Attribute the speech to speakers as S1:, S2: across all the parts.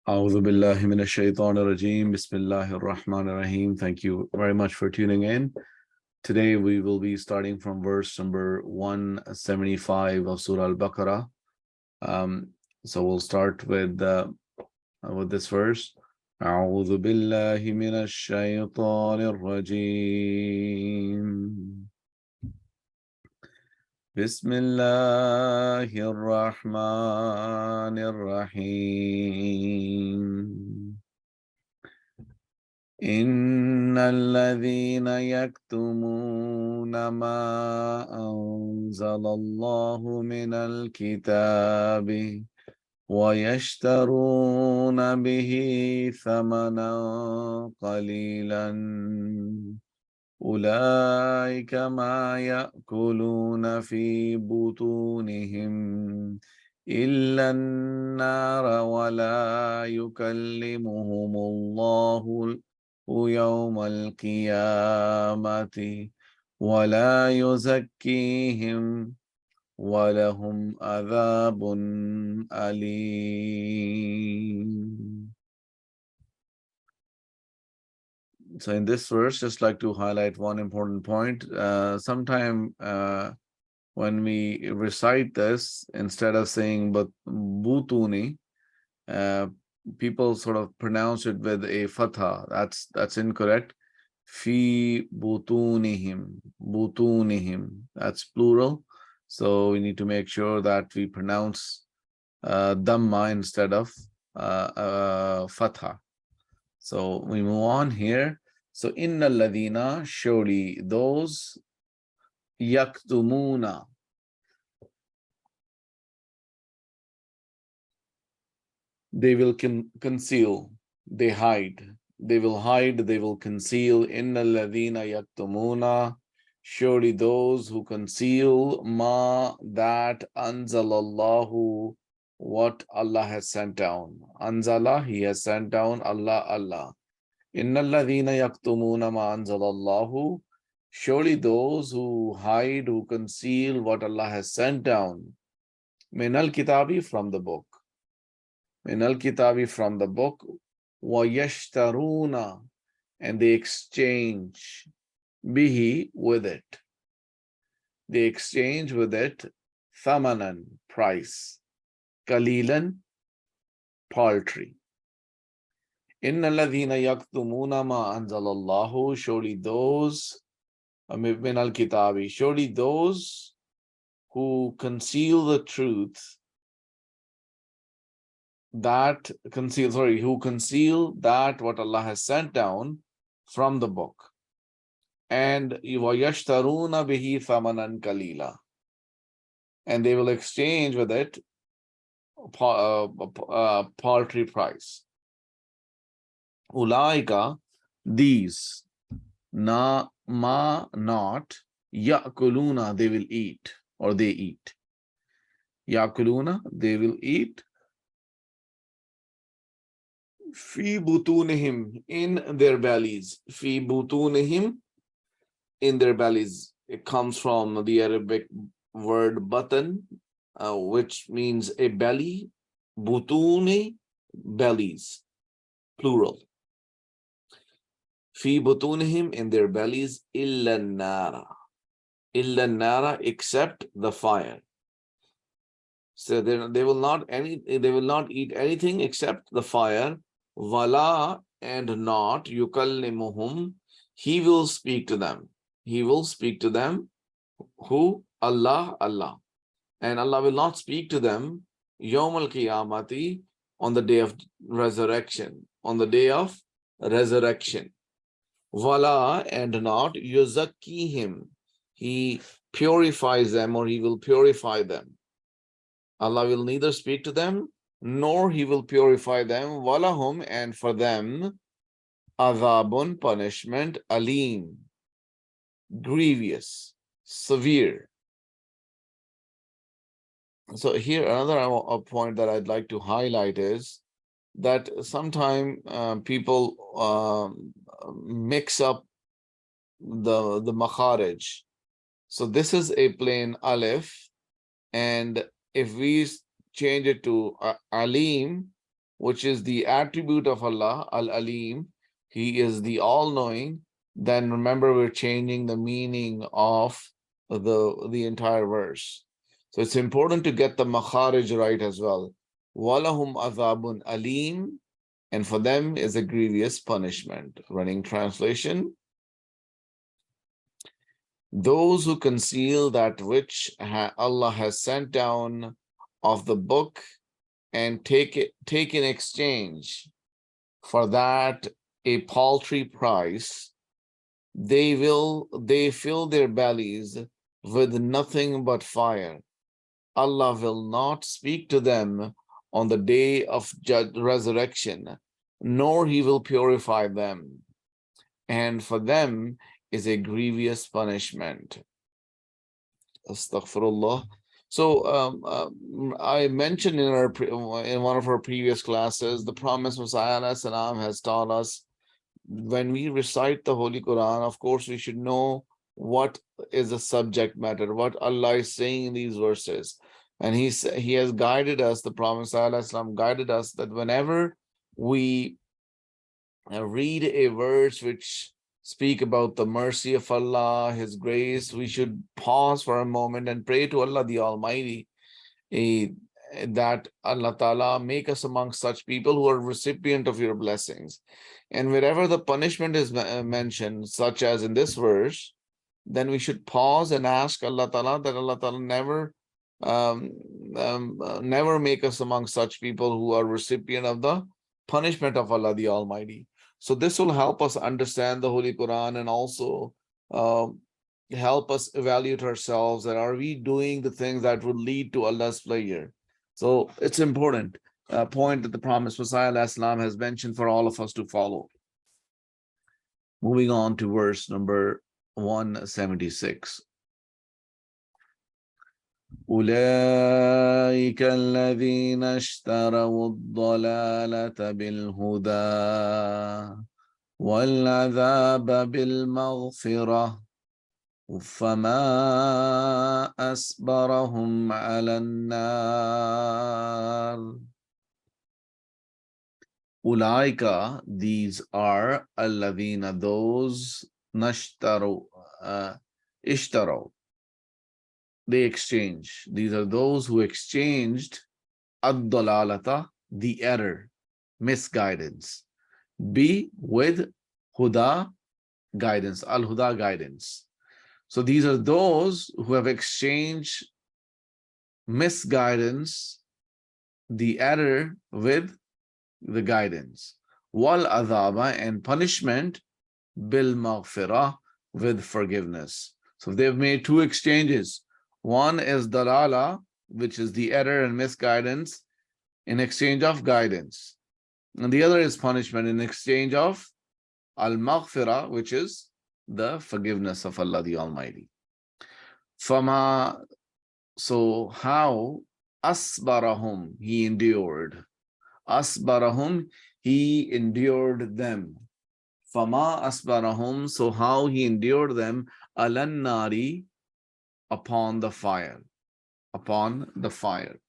S1: A'udhu billahi minash shaitanir rajeem. Bismillahir rahmanir rahim. Thank you very much for tuning in. Today we will be starting from verse number 175 of Surah Al-Baqarah. So we'll start with this verse. A'udhu billahi minash shaitanir rajeem. Bismillahir rahmanir rahim. إن الذين يكتمون ما أنزل الله من الكتاب ويشترون به ثمنا قليلا أولئك ما يأكلون في بطونهم إلا النار ولا يكلمهم الله يوم القيامة ولا يزكيهم ولهم عذاب أليم. So in this verse, just like to highlight one important point. Sometime when we recite this, instead of saying but butuni, people sort of pronounce it with a fatha. That's incorrect. Fi butunihim, that's plural. So we need to make sure that we pronounce dhamma instead of fatha. So we move on here. So inna ladina, surely those, yaktumuna, they will conceal, they hide, they will hide, they will conceal. Inna ladina yaktumuna, surely those who conceal ma, that anzalallahu, what Allah has sent down. Anzala, he has sent down. Allah. Inna alladhina yaktumuna ma anzalallahu, surely those who hide, who conceal what Allah has sent down. Minal kitabi, from the book. Minal kitabi, from the book. Wa yashtaruna, and they exchange bihi, with it. They exchange with it thamanan, price. Kalilan, paltry. Inna alladhina yaktumuna ma anzalallahu, surely those, min al-kitabi, surely those who conceal the truth, who conceal that what Allah has sent down from the book. And yashtaruna bihi thamanan kalila, and they will exchange with it paltry price. Ulaika, these, not, yakuluna, they will eat, or they eat. Yakuluna, they will eat. Fi butunihim, in their bellies. Fi butunihim, in their bellies. It comes from the Arabic word batan, which means a belly. Butuni, bellies, plural. Fi butunihim, in their bellies, illa nara, except the fire. So they will not eat anything except the fire. Wala, and not, yukallimuhum, he will speak to them. He will speak to them. Who? Allah. And Allah will not speak to them yawm al-qiyamati, on the day of resurrection. Wala, and not, yuzakkihim, he purifies them, or he will purify them. Allah will neither speak to them, nor he will purify them. Walahum, and for them, adhabun, punishment, alim, grievous, severe. So here another point that I'd like to highlight is that sometimes people mix up the makharij. So this is a plain alif, and if we change it to alim, which is the attribute of Allah, Al-Alim, He is the all-knowing, then remember we're changing the meaning of the entire verse. So it's important to get the makharij right as well. Walahum adhabun alim, and for them is a grievous punishment. Running translation. Those who conceal that which Allah has sent down of the book and take in exchange for that a paltry price, they fill their bellies with nothing but fire. Allah will not speak to them on the day of resurrection, nor He will purify them, and for them is a grievous punishment. Astaghfirullah. So I mentioned in one of our previous classes, the promised Messiah ﷺ has taught us, when we recite the Holy Quran, of course, we should know what is the subject matter, what Allah is saying in these verses. And He has guided us, the Prophet ﷺ guided us, that whenever we read a verse which speak about the mercy of Allah, His grace, we should pause for a moment and pray to Allah the Almighty that Allah Ta'ala make us amongst such people who are recipient of your blessings. And wherever the punishment is mentioned, such as in this verse, then we should pause and ask Allah Ta'ala that Allah Ta'ala never make us among such people who are recipient of the punishment of Allah the Almighty. So this will help us understand the Holy Quran and also help us evaluate ourselves, that are we doing the things that would lead to Allah's pleasure. So it's important point that the promised Messiah ﷺ has mentioned for all of us to follow. Moving on to verse number 176. أولئك الذين اشتروا الضلالة بالهدى والعذاب بالمغفرة فما أصبرهم على النار. Ulaika, these are alladhina, those nashtaru, ishtaru, they exchange. These are those who exchanged ad-dalalata, the error, misguidance, B with huda, guidance, al-huda, guidance. So these are those who have exchanged misguidance, the error, with the guidance. Wal adhaba, and punishment, bil maghfirah, with forgiveness. So they've made two exchanges. One is dalala, which is the error and misguidance, in exchange of guidance. And the other is punishment in exchange of al-maghfirah, which is the forgiveness of Allah the Almighty. Fama, so how? Asbarahum, He endured. Asbarahum, He endured them. Fama asbarahum, so how He endured them, alan nari, upon the fire. Upon the fire.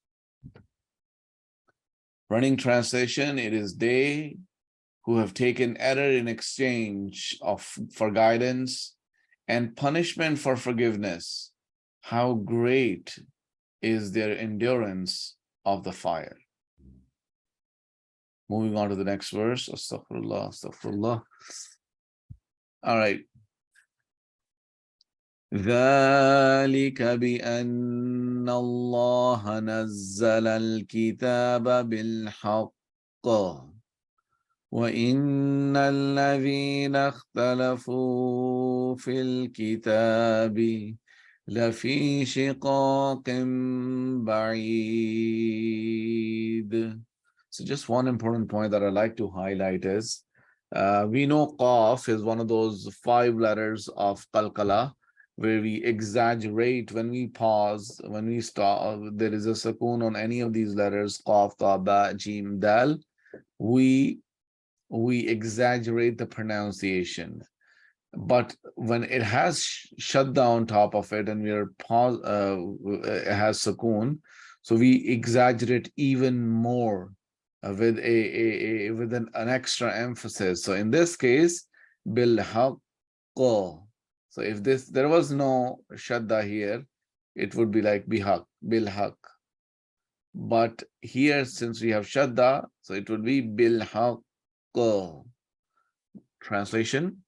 S1: Running translation, it is they who have taken error in exchange for guidance and punishment for forgiveness. How great is their endurance of the fire. Moving on to the next verse. Astaghfirullah, astaghfirullah. All right. ذلك بأن الله نزل الكتاب بالحق وإن الذين اختلفوا في الكتاب لفي شقاق بعيد. So just one important point that I like to highlight is, we know Qaf is one of those 5 letters of Qalqala, where we exaggerate when we pause, when we stop, there is a sukoon on any of these letters, Qaf, Ta, Ba, Jim, Dal, we exaggerate the pronunciation. But when it has shadda on top of it and we are pause, it has sukoon, so we exaggerate even more. with with an extra emphasis. So in this case, bil haqq. So if there was no shadda here, it would be like bihaq, bil haqq. But here, since we have shadda, so it would be bil haqq. Translation: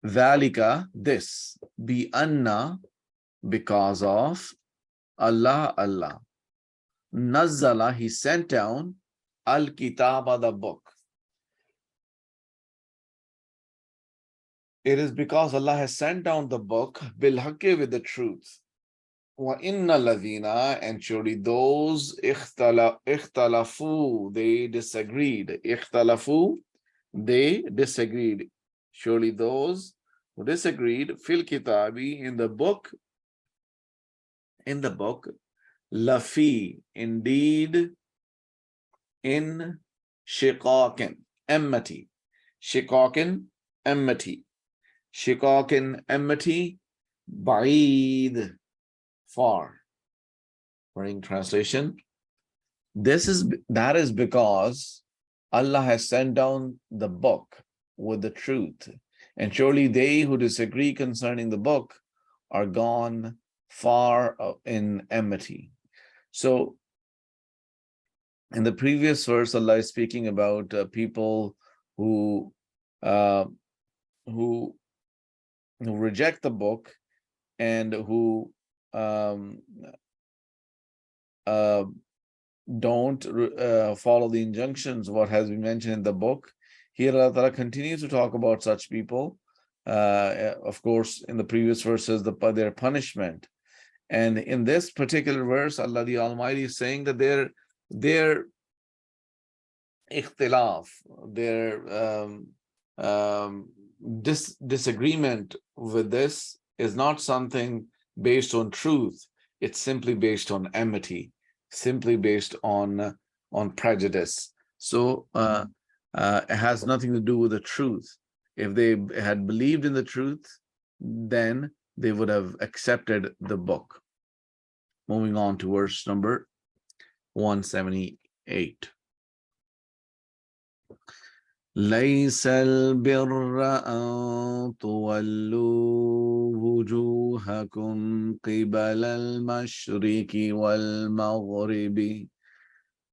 S1: Dhalika, this, bi anna, because of Allah. Nazzala, he sent down al-kitaba, the book. It is because Allah has sent down the book bil haqqi, with the truth. Wa inna ladhina, and surely those ikhtalafu, they disagreed. Ikhtalafu, they disagreed. Surely those who disagreed fil kitabi, in the book, lafi, indeed, in shiqaqin, enmity. Shiqaqin, enmity. Shiqaqin, enmity. Ba'id, far. Running translation: that is because Allah has sent down the book with the truth, and surely they who disagree concerning the book are gone far in enmity. So in the previous verse, Allah is speaking about people who reject the book and who don't follow the injunctions, what has been mentioned in the book. Here Allah Ta'ala continues to talk about such people. Of course, in the previous verses, their punishment. And in this particular verse, Allah the Almighty is saying that their ikhtilaf, their disagreement with this is not something based on truth. It's simply based on enmity, simply based on prejudice. So it has nothing to do with the truth. If they had believed in the truth, then they would have accepted the book. Moving on to verse number 178. ليس البر أن تولوا وجوهكم قبل المشرق والمغرب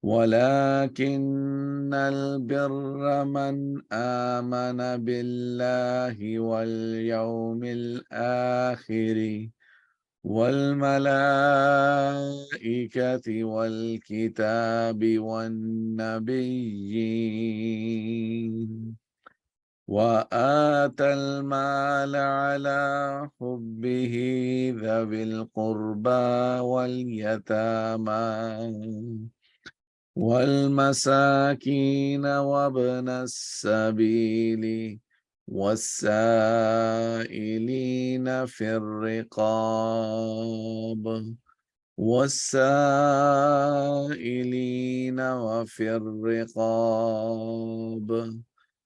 S1: ولكن البر من آمن بالله واليوم الآخر والملائكة والكتاب والنبيين وآتى المال على حبه ذوي القربى واليتامى والمساكين وابن السبيل والسائلين في الرقاب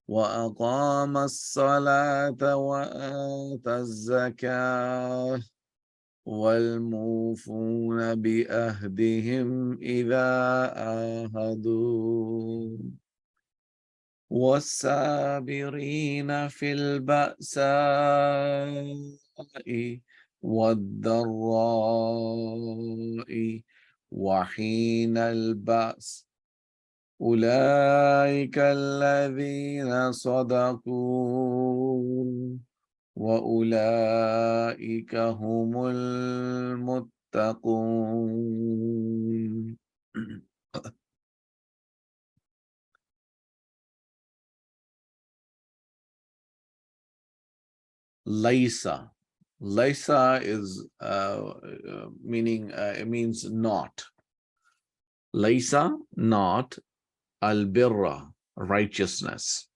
S1: وأقام الصلاة وآتى الزكاة والموفون بأهدهم إذا عاهدوا والصابرين في البأساء والضراء وحين البأس أولئك الذين صدقوا وأولئك هم المتقون. Laysa. Laysa is meaning, it means not. Laysa, not. Al-birra, righteousness.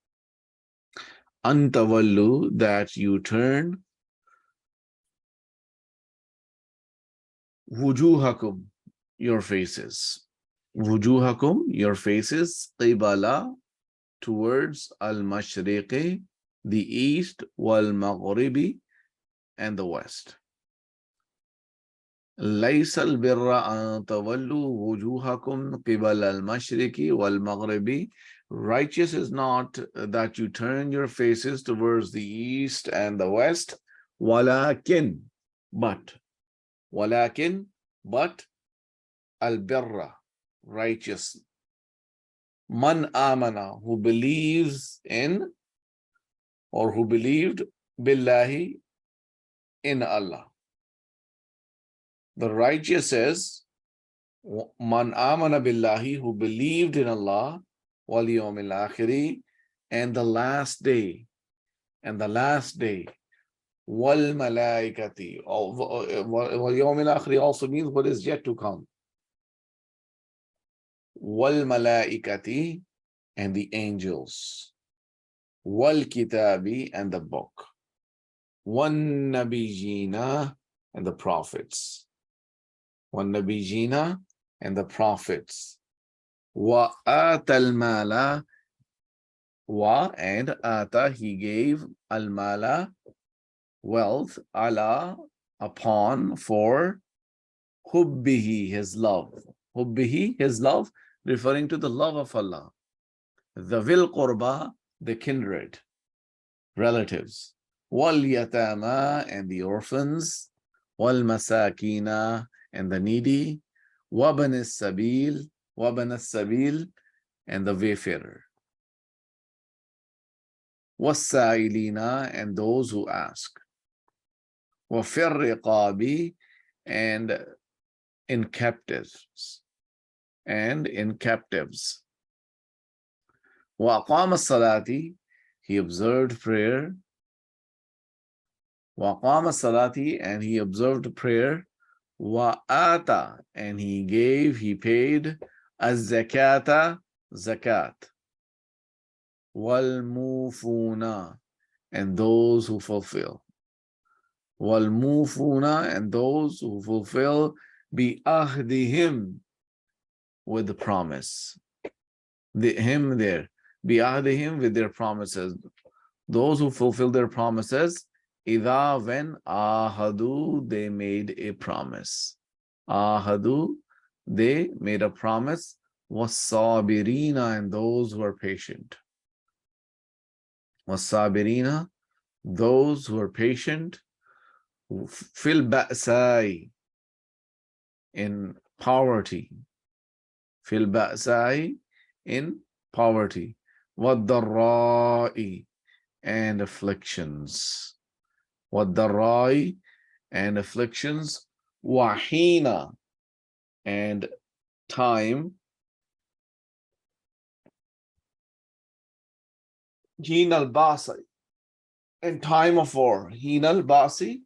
S1: Antawallu, that you turn. Wujuhakum, your faces. Wujuhakum, your faces. Qibala, towards al-mashriqi, the east, wal-maghribi, and the west. لَيْسَ الْبِرَّ أَن تَوَلُّوا وُجُوهَكُمْ قِبَلَ الْمَشْرِقِ وَالْمَغْرِبِ. Righteous is not that you turn your faces towards the east and the west. وَلَكِنْ but al-birra, righteous. Man amana, who believes in or who believed billahi, in Allah. The righteous is man amana billahi, who believed in Allah, wal yawmil akhiri, and the last day, wal malaikati. Wal yawmil akhiri also means what is yet to come. Wal malaikati, and the angels. Wal kitabi, and the book. Wan nabiyina, and the prophets. Wan nabiyina, and the prophets. Wa atal mala, wa, and ata, he gave, al mala, wealth, ala, upon, for, hubbihi, his love. Hubbihi, his love, referring to the love of Allah. The vil qurba, the kindred, relatives. Wal yatama, and the orphans. Wal masakina, and the needy. Waban as-sabil, and the wayfarer. Was-sa'ilina, and those who ask. Wafir riqabi, and in captives. Wa aqama salati, he observed prayer. Wa aqama salati, and he observed prayer. Wa ata, and he paid az-zakata, zakat. Wal mufuna, and those who fulfill. Wal mufuna, and those who fulfill bi ahdihim, with the promise. Him there. Bi ahdihim, with their promises. Those who fulfill their promises. Idha, when ahadu, they made a promise. Ahadu, they made a promise. Was-sabirina, and those who are patient. Was-sabirina, those who are patient. Fil ba'sai, in poverty. Fil ba'sai, in poverty. Wad-darra'i, and afflictions. Wad-darra'i, and afflictions. Wahina, and time. Heen al-basi, in time of war. Heen al-basi,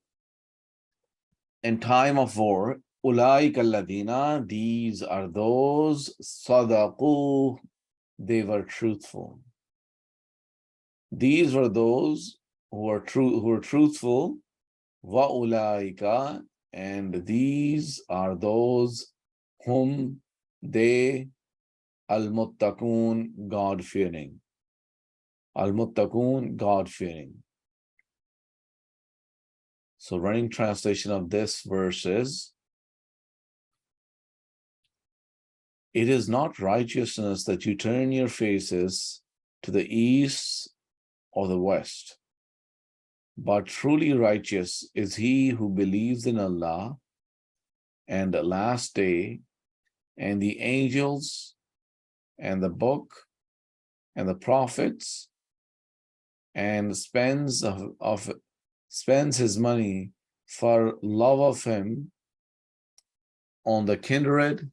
S1: in time of war. Ulaika alladhina, these are those. Sadaqu, they were truthful. These were those who were truthful. Wa ulaika, and these are those whom they, al-muttaqun, God-fearing. Al-muttaqun, God-fearing. So running translation of this verse is, it is not righteousness that you turn your faces to the east or the west, but truly righteous is he who believes in Allah and the last day and the angels and the book and the prophets, and spends his money for love of him on the kindred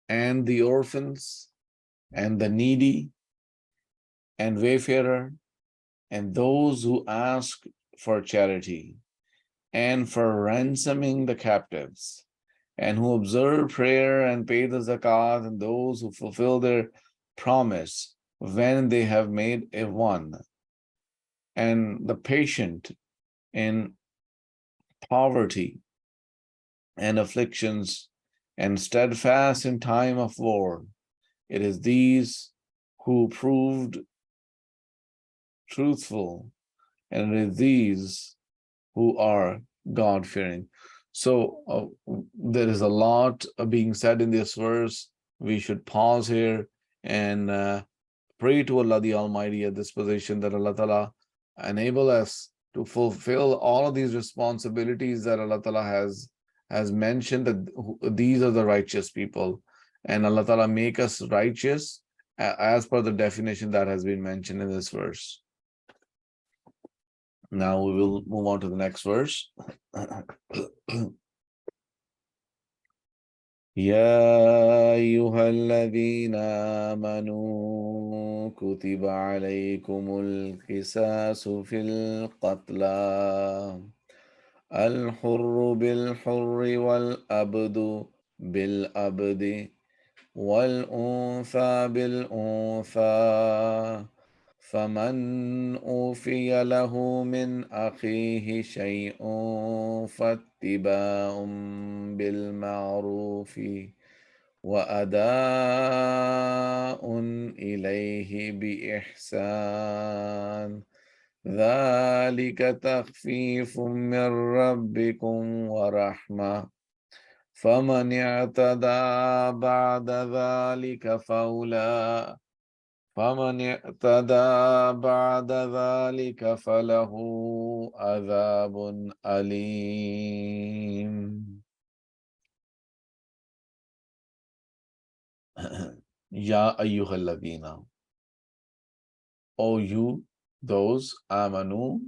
S1: and the orphans and the needy and wayfarer and those who ask for charity and for ransoming the captives, and who observe prayer and pay the zakat, and those who fulfill their promise when they have made a one, and the patient in poverty and afflictions, and steadfast in time of war. It is these who proved truthful, and it is these who are God-fearing. So there is a lot being said in this verse. We should pause here and pray to Allah the Almighty at this position that Allah Ta'ala enable us to fulfill all of these responsibilities that Allah Ta'ala has mentioned, that these are the righteous people. And Allah Ta'ala make us righteous as per the definition that has been mentioned in this verse. Now we will move on to the next verse. يا أيها الذين آمنوا كتب عليكم القصاص في القتلى الحر بالحر والأبد بالأبد والأنثى بالأنثى فمن أوفي له من أخيه شيء فاتباع بالمعروف وأداء إليه بإحسان ذلك تخفيف من ربكم ورحمة فمن اعتدى بعد ذلك فله عذاب أليم. Ya ayyuhalladhina, O you, those, amanu,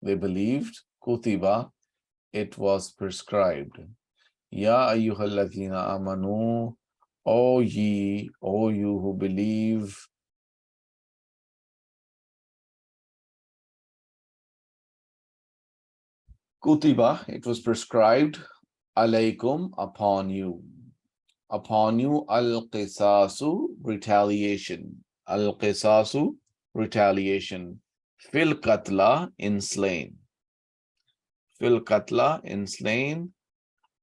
S1: they believed, kutiba, it was prescribed. Ya ayyuhalladhina amanu, O ye, O you who believe, kutiba, it was prescribed, alaykum, upon you, al-qisasu, retaliation, al-qisasu, retaliation, fil qatla, in slain, fil qatla, in slain,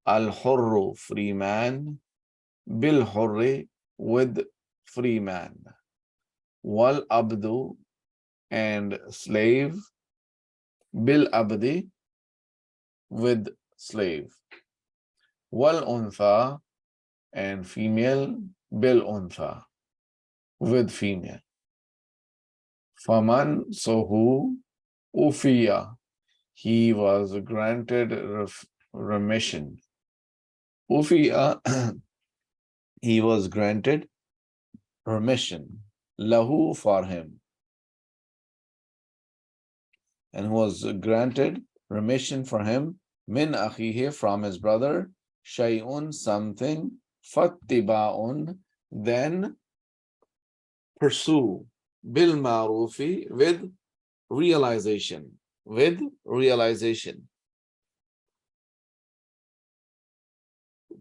S1: al-hurru, free man, bil hurri, with free man, wal abdu, and slave, bil abdi, with slave, wal untha, and female, bil untha, with female. Faman, so who, ufiya, he was granted remission. Ufiya, he was granted remission. Lahu, for him. And was granted remission for him, min akhihi, from his brother, shay'un, something, fattiba'un, then pursue, bil ma'rufi, with realization, with realization.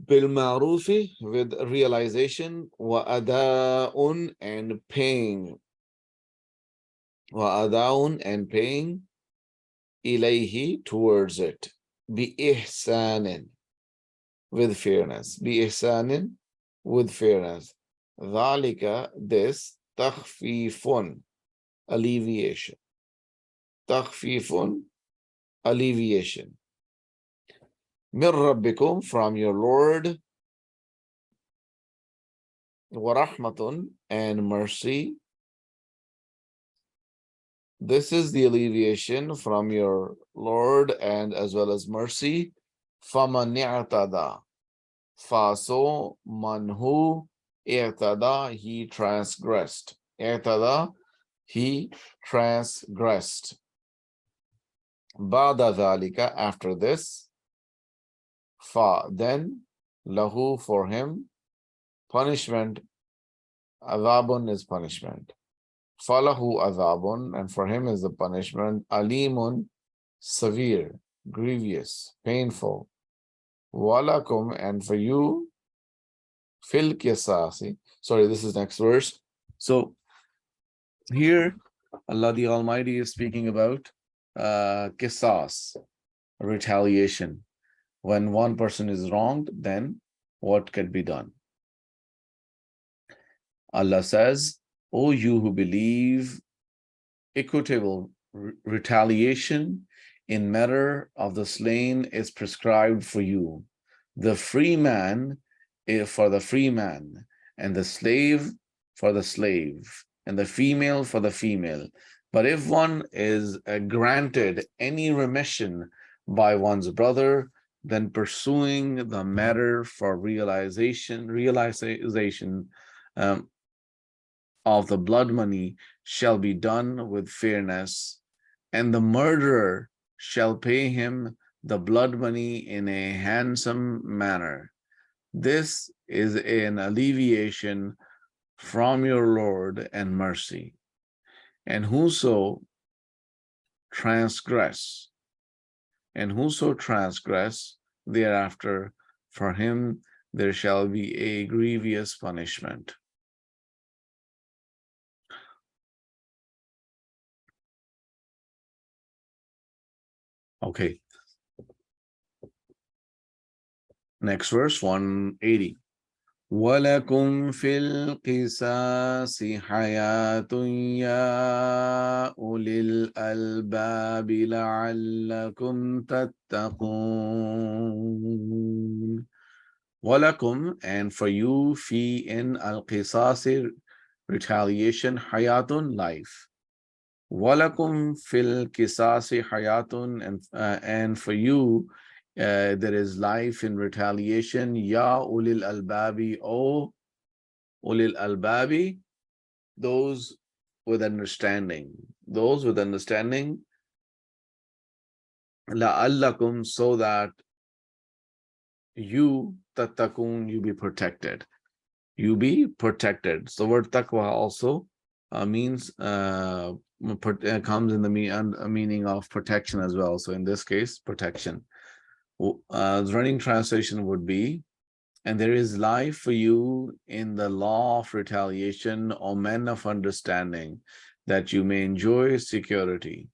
S1: Bil ma'rufi, with realization, wa ada'un, and paying, wa ada'un, and paying, ilayhi, towards it, bi ihsanin, with fairness, bi ihsanin, with fairness. Dhalika, this, takhfifun, alleviation, takhfifun, alleviation, min rabbikum, from your Lord, wa rahmatun, and mercy. This is the alleviation from your Lord and as well as mercy. فَمَنْ اِعْتَدَى, فَاسو manhu i'tada, he transgressed. I'tada, he transgressed. Ba'da dhalika, after this. Fa, then. Lahu, for him. Punishment. Adhabun is punishment. Falahu adhabun, and for him is the punishment. Alimun, severe, grievous, painful. Walakum, and for you. Fil qisasi. Sorry, this is next verse. So here, Allah the Almighty is speaking about qisas, retaliation. When one person is wronged, then what can be done? Allah says, O you who believe, equitable retaliation in matter of the slain is prescribed for you. The free man is for the free man, and the slave for the slave, and the female for the female. But if one is granted any remission by one's brother, then pursuing the matter for realization of the blood money shall be done with fairness, and the murderer shall pay him the blood money in a handsome manner. This is an alleviation from your Lord and mercy. And whoso transgress thereafter, for him there shall be a grievous punishment. Okay. Next verse, 180. وَلَكُمْ فِي الْقِصَاصِ حَيَاةٌ يَا أُولِي الْأَلْبَابِ لَعَلَّكُمْ تَتَّقُونَ. وَلَكُمْ, and for you, فِي in al-qisas, retaliation, hayatun, life. وَلَكُمْ فِي الْقِصَاصِ حَيَاتٌ, and for you, there is life in retaliation. Ya ulil albabi, O ulil albabi, those with understanding. Those with understanding. La'allakum, so that you, tattakun, you be protected. You be protected. So the word taqwa also means, comes in the meaning of protection as well. So in this case, protection. The running translation would be, and there is life for you in the law of retaliation, O men of understanding, that you may enjoy security.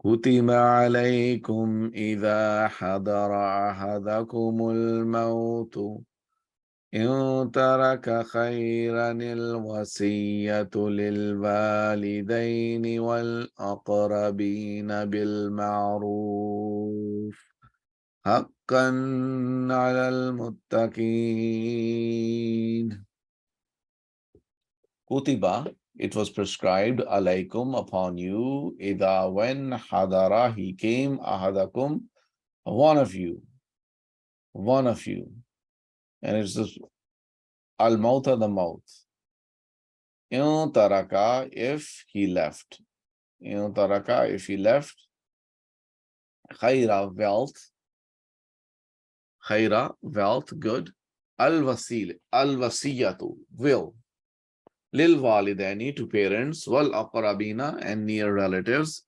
S1: كتب عليكم إذا حضر أحدكم الموت إن ترك خيرا الوصية للوالدين والأقربين بالمعروف حقا على المتقين. Kutiba, it was prescribed, alaykum, upon you, إذا when hadara, he came, ahadakum, one of you, and it's just al-mauta, the mouth. In taraka, if he left. In taraka, if he left. Khayra, wealth. Khayra, wealth, good. Al-wasiyatu, will. Lil walidani, to parents. Wal aqrabina, and near relatives.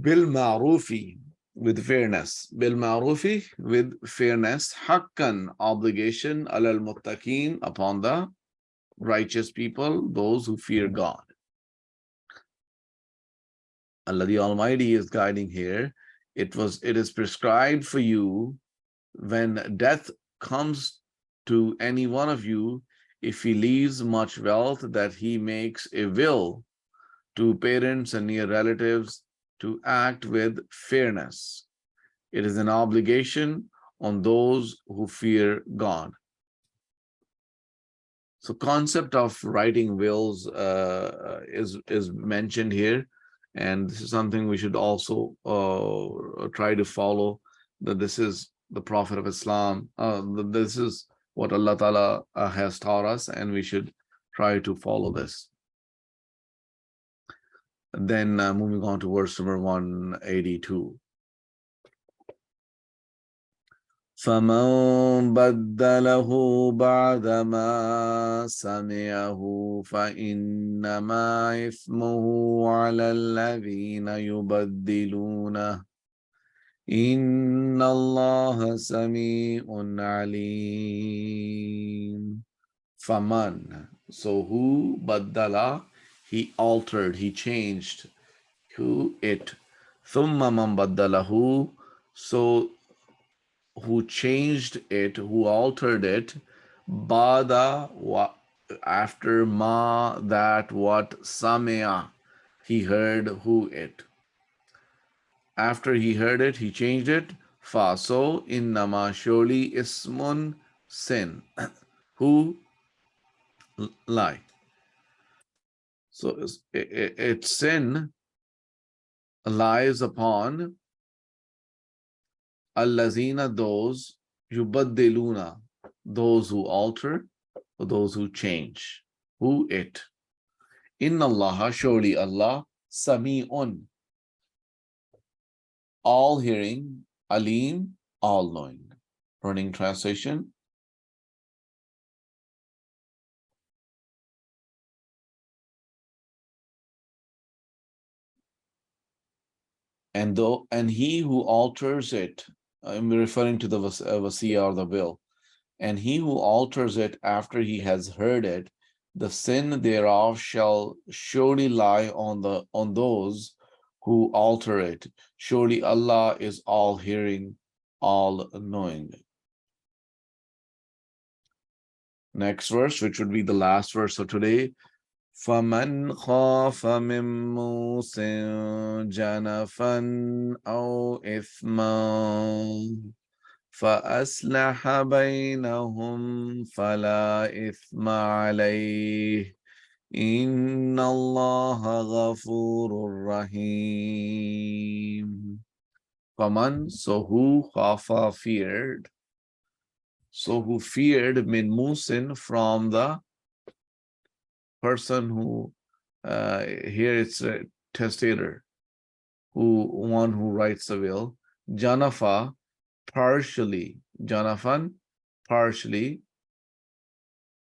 S1: Bil ma'rufi, with fairness. Bil ma'rufi, with fairness. Hakkan, obligation. Alal muttaqin, upon the righteous people, those who fear God. Allah the Almighty is guiding here. It is prescribed for you when death comes to any one of you, if he leaves much wealth, that he makes a will to parents and near relatives to act with fairness. It is an obligation on those who fear God. So concept of writing wills is mentioned here, and this is something we should also try to follow, that this is the Prophet of Islam, this is what Allah Ta'ala has taught us, and we should try to follow this. And then moving on to verse number 182. فَمَنْ بَدَّلَهُ بَعْدَمَا سَمِعَهُ فَإِنَّمَا إِثْمُهُ عَلَى الَّذِينَ يُبَدِّلُونَهُ إِنَّ اللَّهَ سَمِيعٌ عَلِيمٌ. فَمَنْ, so who, baddala, he altered, he changed, who, it. ثُمَّ مَنْ بَدَّلَهُ, so who changed it, who altered it, bada, after ma, that what, samea, he heard who it. After he heard it, he changed it. Fa, so, innama, surely, ismun, sin. Who? Lie. So its sin lies upon allazina, those, yubaddiluna, those who alter, or those who change. Who? It. Inna Allah, surely Allah, sami'un, all hearing, alim, all knowing. Running translation. And he who alters it, I'm referring to the wasiya or the will, and he who alters it after he has heard it, the sin thereof shall surely lie on those who alter it. Surely Allah is all hearing, all knowing. Next verse, which would be the last verse of today. فَمَنْ خَافَ مِن مُوصٍ جَنَفًا أَوْ إِثْمًا فَأَصْلَحَ بَيْنَهُمْ فَلَا إِثْمَ عَلَيْهِ إِنَّ اللَّهَ غَفُورٌ رَحِيمٌ. فَمَنْ, so who, خَافَ, feared, so who feared, min musin, from the person who, here it's a testator, one who writes the will, janafa, partially, janafan, partially,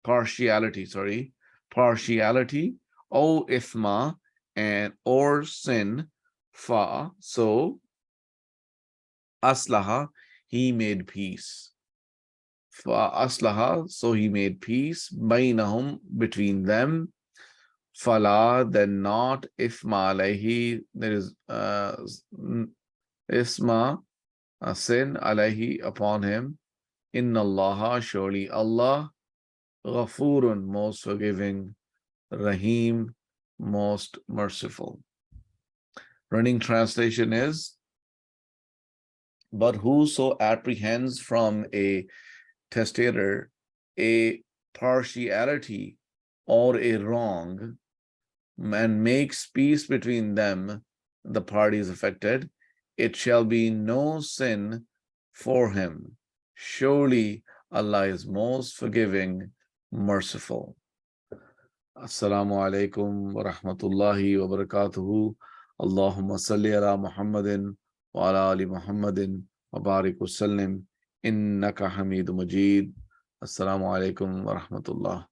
S1: partiality, o ithma, and or sin, fa, so aslaha, he made peace. Fa aslaha, so he made peace, bainahum, between them. Fala, then not, ithma alayhi, there is isma, a sin, alayhi, upon him. Inna Allah, surely Allah, Ghafurun, most forgiving, Rahim, most merciful. Running translation is, but whoso apprehends from a testator a partiality or a wrong and makes peace between them, the parties affected, it shall be no sin for him. Surely Allah is most forgiving, merciful. Assalamu alaikum wa rahmatullahi wa barakatuhu. Allahumma salli ala Muhammadin wa ala ali Muhammadin wa barik wa sallim. Innaka Hamidu Majid. Assalamu alaikum wa rahmatullah.